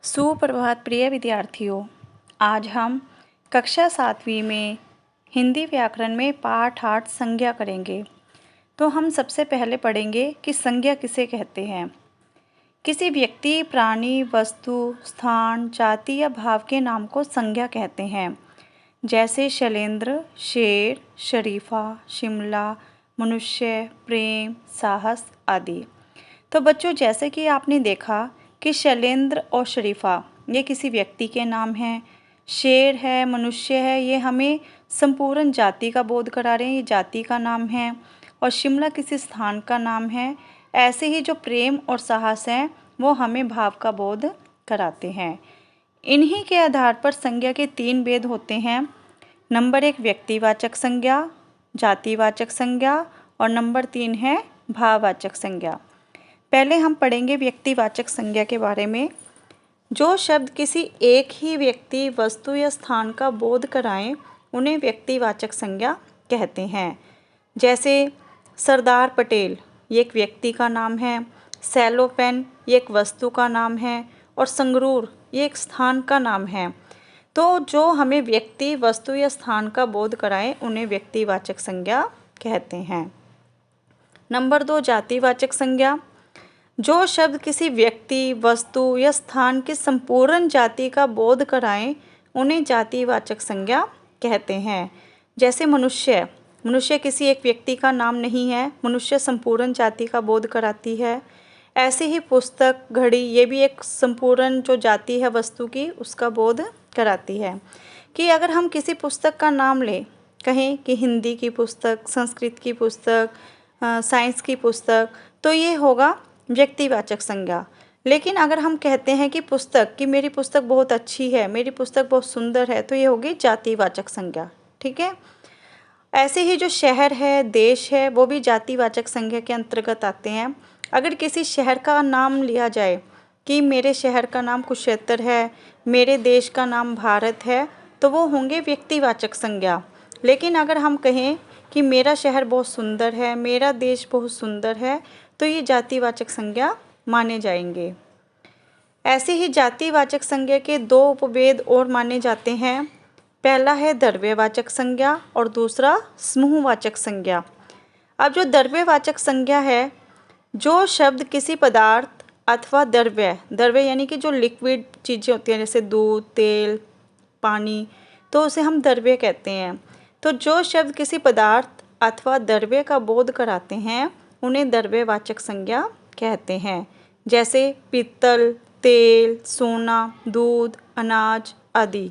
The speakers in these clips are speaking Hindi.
सुप्रभात प्रिय विद्यार्थियों। आज हम कक्षा 7वीं में हिंदी व्याकरण में पाठ 8 संज्ञा करेंगे। तो हम सबसे पहले पढ़ेंगे कि संज्ञा किसे कहते हैं। किसी व्यक्ति, प्राणी, वस्तु, स्थान, जाति या भाव के नाम को संज्ञा कहते हैं, जैसे शैलेंद्र, शेर, शरीफा, शिमला, मनुष्य, प्रेम, साहस आदि। तो बच्चों, जैसे कि आपने देखा कि शैलेंद्र और शरीफा ये किसी व्यक्ति के नाम हैं, शेर है, मनुष्य है, ये हमें संपूर्ण जाति का बोध करा रहे हैं, ये जाति का नाम है, और शिमला किसी स्थान का नाम है। ऐसे ही जो प्रेम और साहस हैं वो हमें भाव का बोध कराते हैं। इन्हीं के आधार पर संज्ञा के 3 भेद होते हैं। नंबर 1 व्यक्तिवाचक संज्ञा, जातिवाचक संज्ञा, और नंबर 3 है भाववाचक संज्ञा। पहले हम पढ़ेंगे व्यक्तिवाचक संज्ञा के बारे में। जो शब्द किसी एक ही व्यक्ति, वस्तु या स्थान का बोध कराएं उन्हें व्यक्तिवाचक संज्ञा कहते हैं। जैसे सरदार पटेल ये एक व्यक्ति का नाम है, सेलो पेन ये एक वस्तु का नाम है, और संगरूर ये एक स्थान का नाम है। तो जो हमें व्यक्ति, वस्तु या स्थान का बोध कराएं उन्हें व्यक्तिवाचक संज्ञा कहते हैं। नंबर 2 जातिवाचक संज्ञा। जो शब्द किसी व्यक्ति, वस्तु या स्थान की संपूर्ण जाति का बोध कराएं उन्हें जातिवाचक संज्ञा कहते हैं। जैसे मनुष्य, मनुष्य किसी एक व्यक्ति का नाम नहीं है, मनुष्य संपूर्ण जाति का बोध कराती है। ऐसे ही पुस्तक, घड़ी ये भी एक संपूर्ण जो जाति है वस्तु की उसका बोध कराती है। कि अगर हम किसी पुस्तक का नाम लें, कहें कि हिंदी की पुस्तक, संस्कृत की पुस्तक, साइंस की पुस्तक, तो ये होगा व्यक्तिवाचक संज्ञा। लेकिन अगर हम कहते हैं कि पुस्तक, कि मेरी पुस्तक बहुत अच्छी है, मेरी पुस्तक बहुत सुंदर है, तो ये होगी जातिवाचक संज्ञा। ठीक है। ऐसे ही जो शहर है, देश है, वो भी जातिवाचक संज्ञा के अंतर्गत आते हैं। अगर किसी शहर का नाम लिया जाए कि मेरे शहर का नाम कुरुक्षेत्र है, मेरे देश का नाम भारत है, तो वो होंगे व्यक्तिवाचक संज्ञा। लेकिन अगर हम कहें कि मेरा शहर बहुत सुंदर है, मेरा देश बहुत सुंदर है, तो ये जातिवाचक संज्ञा माने जाएंगे। ऐसे ही जातिवाचक संज्ञा के 2 उपभेद और माने जाते हैं। पहला है द्रव्यवाचक संज्ञा और दूसरा समूहवाचक संज्ञा। अब जो द्रव्यवाचक संज्ञा है, जो शब्द किसी पदार्थ अथवा द्रव्य यानी कि जो लिक्विड चीज़ें होती हैं, जैसे दूध, तेल, पानी, तो उसे हम द्रव्य कहते हैं। तो जो शब्द किसी पदार्थ अथवा द्रव्य का बोध कराते हैं उन्हें द्रव्यवाचक संज्ञा कहते हैं। जैसे पीतल, तेल, सोना, दूध, अनाज आदि।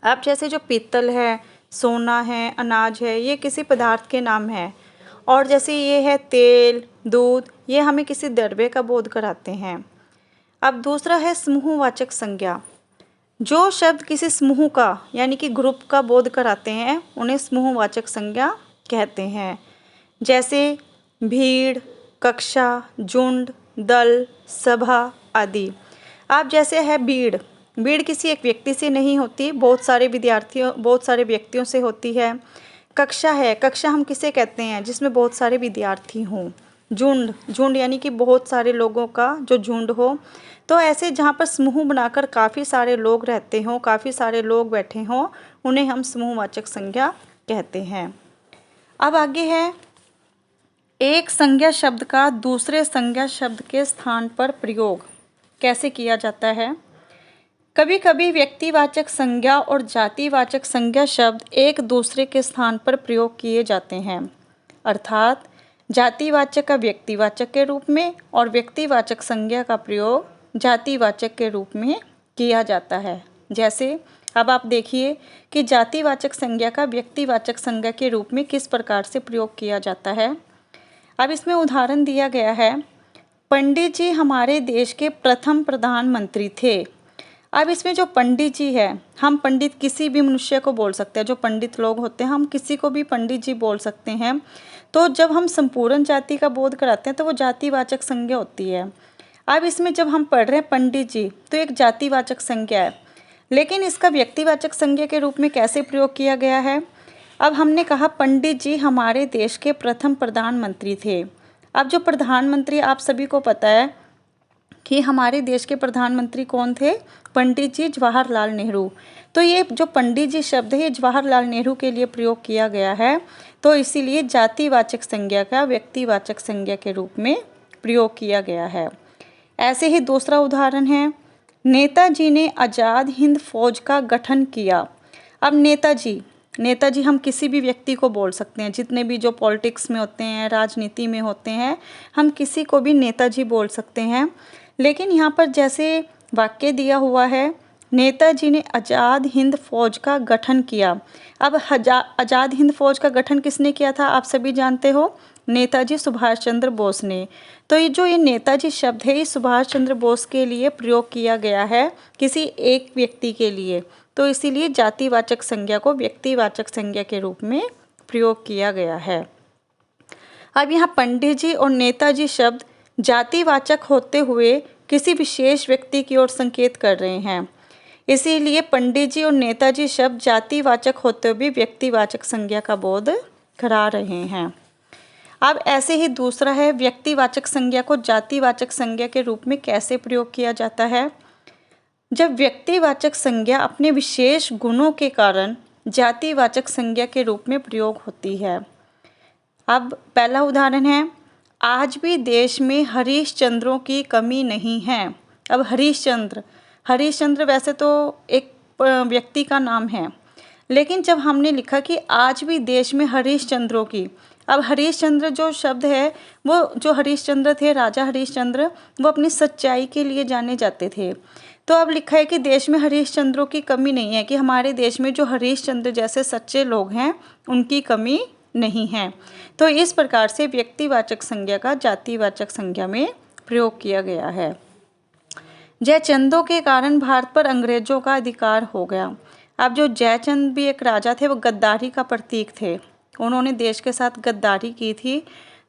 अब जैसे जो पीतल है, सोना है, अनाज है, ये किसी पदार्थ के नाम है, और जैसे ये है तेल, दूध, ये हमें किसी द्रव्य का बोध कराते हैं। अब दूसरा है समूहवाचक संज्ञा। जो शब्द किसी समूह का यानी कि ग्रुप का बोध कराते हैं उन्हें समूहवाचक संज्ञा कहते हैं। जैसे भीड़, कक्षा, झुंड, दल, सभा आदि। अब जैसे है भीड़, भीड़ किसी एक व्यक्ति से नहीं होती, बहुत सारे व्यक्तियों से होती है। कक्षा है, कक्षा हम किसे कहते हैं जिसमें बहुत सारे विद्यार्थी हों। झुंड, झुंड यानी कि बहुत सारे लोगों का जो झुंड हो। तो ऐसे जहाँ पर समूह बनाकर काफ़ी सारे लोग रहते हों, काफ़ी सारे लोग बैठे हों, उन्हें हम समूहवाचक संज्ञा कहते हैं। अब आगे है एक संज्ञा शब्द का दूसरे संज्ञा शब्द के स्थान पर प्रयोग कैसे किया जाता है। कभी कभी व्यक्तिवाचक संज्ञा और जातिवाचक संज्ञा शब्द एक दूसरे के स्थान पर प्रयोग किए जाते हैं। अर्थात जातिवाचक का व्यक्तिवाचक के रूप में और व्यक्तिवाचक संज्ञा का प्रयोग जातिवाचक के रूप में किया जाता है। जैसे अब आप देखिए कि जातिवाचक संज्ञा का व्यक्तिवाचक संज्ञा के रूप में किस प्रकार से प्रयोग किया जाता है। अब इसमें उदाहरण दिया गया है, पंडित जी हमारे देश के प्रथम प्रधानमंत्री थे। अब इसमें जो पंडित जी है, हम पंडित किसी भी मनुष्य को बोल सकते हैं, जो पंडित लोग होते हैं हम किसी को भी पंडित जी बोल सकते हैं। तो जब हम संपूर्ण जाति का बोध कराते हैं तो वो जातिवाचक संज्ञा होती है। अब इसमें जब हम पढ़ रहे हैं पंडित जी, तो एक जातिवाचक संज्ञा है, लेकिन इसका व्यक्तिवाचक संज्ञा के रूप में कैसे प्रयोग किया गया है। अब हमने कहा पंडित जी हमारे देश के प्रथम प्रधानमंत्री थे। अब जो प्रधानमंत्री आप सभी को पता है कि हमारे देश के प्रधानमंत्री कौन थे? पंडित जी जवाहरलाल नेहरू। तो ये जो पंडित जी शब्द है ये जवाहरलाल नेहरू के लिए प्रयोग किया गया है, तो इसीलिए जातिवाचक संज्ञा का व्यक्तिवाचक संज्ञा के रूप में प्रयोग किया गया है। ऐसे ही दूसरा उदाहरण है, नेताजी ने आज़ाद हिंद फौज का गठन किया। अब नेताजी हम किसी भी व्यक्ति को बोल सकते हैं, जितने भी जो पॉलिटिक्स में होते हैं, राजनीति में होते हैं, हम किसी को भी नेताजी बोल सकते हैं। लेकिन यहाँ पर जैसे वाक्य दिया हुआ है, नेताजी ने आज़ाद हिंद फौज का गठन किया। अब आज़ाद हिंद फौज का गठन किसने किया था? आप सभी जानते हो, नेताजी सुभाष चंद्र बोस ने। तो ये नेताजी शब्द है, ये सुभाष चंद्र बोस के लिए प्रयोग किया गया है, किसी एक व्यक्ति के लिए, तो इसीलिए जातिवाचक संज्ञा को व्यक्तिवाचक संज्ञा के रूप में प्रयोग किया गया है। अब यहाँ पंडित जी और नेताजी शब्द जातिवाचक होते हुए किसी विशेष व्यक्ति की ओर संकेत कर रहे हैं, इसीलिए पंडित जी और नेताजी शब्द जातिवाचक होते हुए व्यक्तिवाचक संज्ञा का बोध करा रहे हैं। अब ऐसे ही दूसरा है, व्यक्तिवाचक संज्ञा को जातिवाचक संज्ञा के रूप में कैसे प्रयोग किया जाता है? जब व्यक्तिवाचक संज्ञा अपने विशेष गुणों के कारण जातिवाचक संज्ञा के रूप में प्रयोग होती है। अब पहला उदाहरण है, आज भी देश में हरिश्चंद्रों की कमी नहीं है। अब हरिश्चंद्र वैसे तो एक व्यक्ति का नाम है, लेकिन जब हमने लिखा कि आज भी देश में हरिश्चंद्रों की, अब हरिश्चंद्र जो शब्द है, वो जो हरिश्चंद्र थे, राजा हरिश्चंद्र, वो अपनी सच्चाई के लिए जाने जाते थे। तो अब लिखा है कि देश में हरिश्चंद्रों की कमी नहीं है, कि हमारे देश में जो हरिश्चंद्र जैसे सच्चे लोग हैं उनकी कमी नहीं है। तो इस प्रकार से व्यक्तिवाचक संज्ञा का जातिवाचक संज्ञा में प्रयोग किया गया है। जयचंदों के कारण भारत पर अंग्रेजों का अधिकार हो गया। अब जो जयचंद भी एक राजा थे, वो गद्दारी का प्रतीक थे, उन्होंने देश के साथ गद्दारी की थी।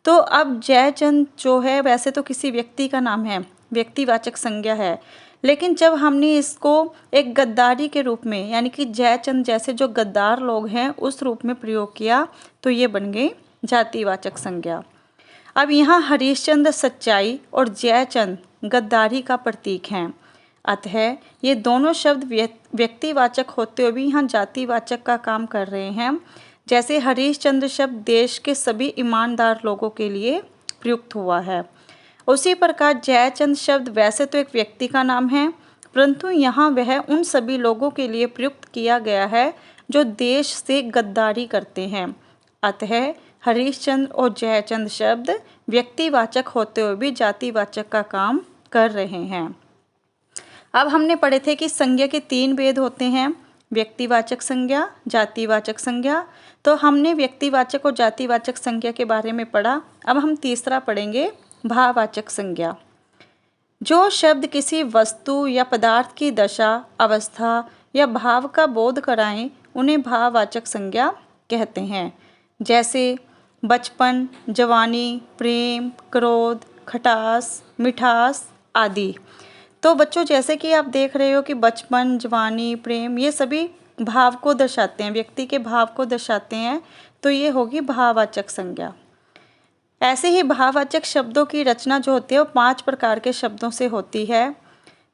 तो अब जयचंद जो है वैसे तो किसी व्यक्ति का नाम है, व्यक्तिवाचक संज्ञा है, लेकिन जब हमने इसको एक गद्दारी के रूप में, यानी कि जयचंद जैसे जो गद्दार लोग हैं उस रूप में प्रयोग किया, तो ये बन गई जातिवाचक संज्ञा। अब यहाँ हरिश्चंद्र सच्चाई और जयचंद गद्दारी का प्रतीक हैं, अतः ये दोनों शब्द व्यक्तिवाचक होते हुए भी यहाँ जातिवाचक का काम कर रहे हैं। जैसे हरिश्चंद्र शब्द देश के सभी ईमानदार लोगों के लिए प्रयुक्त हुआ है, उसी प्रकार जयचंद शब्द वैसे तो एक व्यक्ति का नाम है, परंतु यहाँ वह उन सभी लोगों के लिए प्रयुक्त किया गया है जो देश से गद्दारी करते हैं। अतः हरिश्चंद्र और जयचंद शब्द व्यक्तिवाचक होते हुए भी जातिवाचक का काम कर रहे हैं। अब हमने पढ़े थे कि संज्ञा के 3 भेद होते हैं, व्यक्तिवाचक संज्ञा, जातिवाचक संज्ञा। तो हमने व्यक्तिवाचक और जातिवाचक संज्ञा के बारे में पढ़ा। अब हम तीसरा पढ़ेंगे, भाववाचक संज्ञा। जो शब्द किसी वस्तु या पदार्थ की दशा, अवस्था या भाव का बोध कराएं, उन्हें भाववाचक संज्ञा कहते हैं। जैसे बचपन, जवानी, प्रेम, क्रोध, खटास, मिठास आदि। तो बच्चों, जैसे कि आप देख रहे हो कि बचपन, जवानी, प्रेम, ये सभी भाव को दर्शाते हैं, व्यक्ति के भाव को दर्शाते हैं, तो ये होगी भाववाचक संज्ञा। ऐसे ही भाववाचक शब्दों की रचना जो होती है वो 5 प्रकार के शब्दों से होती है।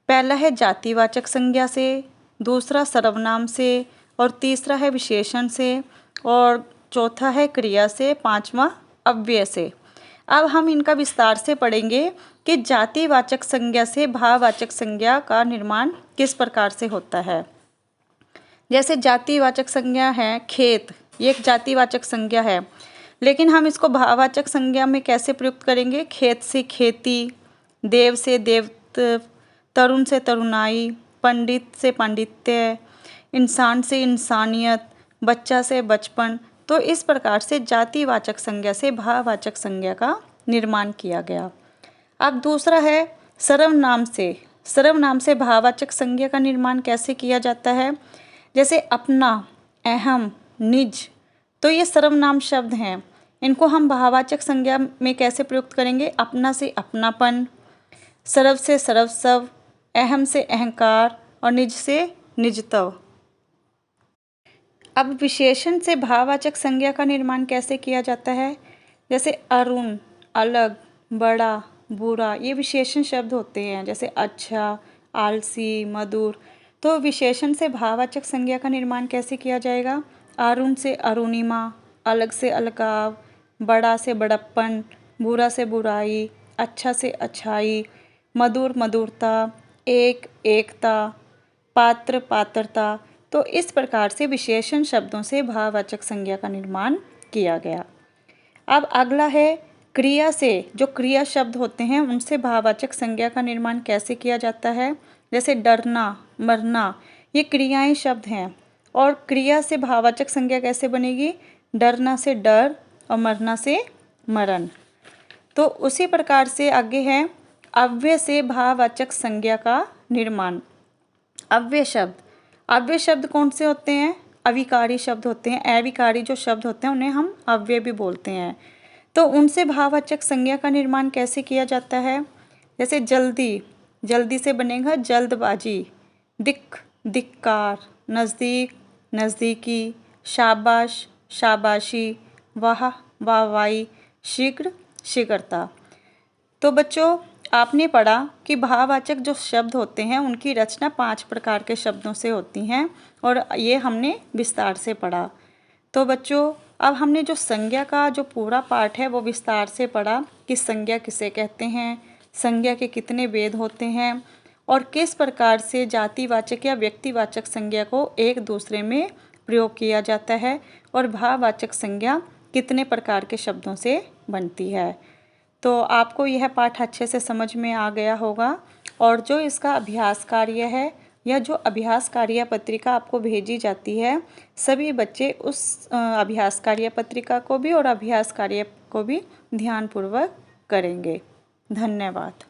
पहला है जातिवाचक संज्ञा से, दूसरा सर्वनाम से, और तीसरा है विशेषण से, और चौथा है क्रिया से, पांचवा अव्यय से। अब हम इनका विस्तार से पढ़ेंगे कि जातिवाचक संज्ञा से भाववाचक संज्ञा का निर्माण किस प्रकार से होता है। जैसे जातिवाचक संज्ञा है खेत, ये एक जातिवाचक संज्ञा है, लेकिन हम इसको भाववाचक संज्ञा में कैसे प्रयुक्त करेंगे? खेत से खेती, देव से देवत्व, तरुण से तरुणाई, पंडित से पांडित्य, इंसान से इंसानियत, बच्चा से बचपन। तो इस प्रकार से जातिवाचक संज्ञा से भाववाचक संज्ञा का निर्माण किया गया। अब दूसरा है सर्वनाम से। सर्वनाम से भाववाचक संज्ञा का निर्माण कैसे किया जाता है? जैसे अपना, अहम, निज, तो ये सर्वनाम शब्द हैं, इनको हम भाववाचक संज्ञा में कैसे प्रयुक्त करेंगे? अपना से अपनापन, सर्व से सर्वस्व, अहम से अहंकार और निज से निजत्व। अब विशेषण से भाववाचक संज्ञा का निर्माण कैसे किया जाता है? जैसे अरुण, अलग, बड़ा, बुरा, ये विशेषण शब्द होते हैं, जैसे अच्छा, आलसी, मधुर। तो विशेषण से भाववाचक संज्ञा का निर्माण कैसे किया जाएगा? अरुण से अरुणिमा, अलग से अलगाव, बड़ा से बड़प्पन, बुरा से बुराई, अच्छा से अच्छाई, मधुर मधुरता, एक एकता, पात्र पात्रता। तो इस प्रकार से विशेषण शब्दों से भाववाचक संज्ञा का निर्माण किया गया। अब अगला है क्रिया से, जो क्रिया शब्द होते हैं उनसे भाववाचक संज्ञा का निर्माण कैसे किया जाता है? जैसे डरना, मरना, ये क्रियाएं शब्द हैं और क्रिया से भाववाचक संज्ञा कैसे बनेगी? डरना से डर और मरना से मरण। तो उसी प्रकार से आगे है अव्यय से भाववाचक संज्ञा का निर्माण। अव्यय शब्द कौन से होते हैं? अविकारी शब्द होते हैं। अविकारी जो शब्द होते हैं उन्हें हम अव्यय भी बोलते हैं। तो उनसे भाववाचक संज्ञा का निर्माण कैसे किया जाता है? जैसे जल्दी, जल्दी से बनेगा जल्दबाजी, दिक, धिक्कार, नज़दीक, नज़दीकी, शाबाश, शाबाशी, वाह, वाहवाही, शीघ्र, शीघ्रता। तो बच्चों, आपने पढ़ा कि भाववाचक जो शब्द होते हैं उनकी रचना 5 प्रकार के शब्दों से होती हैं और ये हमने विस्तार से पढ़ा। तो बच्चों, अब हमने जो संज्ञा का जो पूरा पाठ है वो विस्तार से पढ़ा कि संज्ञा किसे कहते हैं, संज्ञा के कितने भेद होते हैं और किस प्रकार से जातिवाचक या व्यक्तिवाचक संज्ञा को एक दूसरे में प्रयोग किया जाता है और भाववाचक संज्ञा कितने प्रकार के शब्दों से बनती है। तो आपको यह पाठ अच्छे से समझ में आ गया होगा और जो इसका अभ्यास कार्य है या जो अभ्यास कार्य पत्रिका आपको भेजी जाती है, सभी बच्चे उस अभ्यास कार्य पत्रिका को भी और अभ्यास कार्य को भी ध्यानपूर्वक करेंगे। धन्यवाद।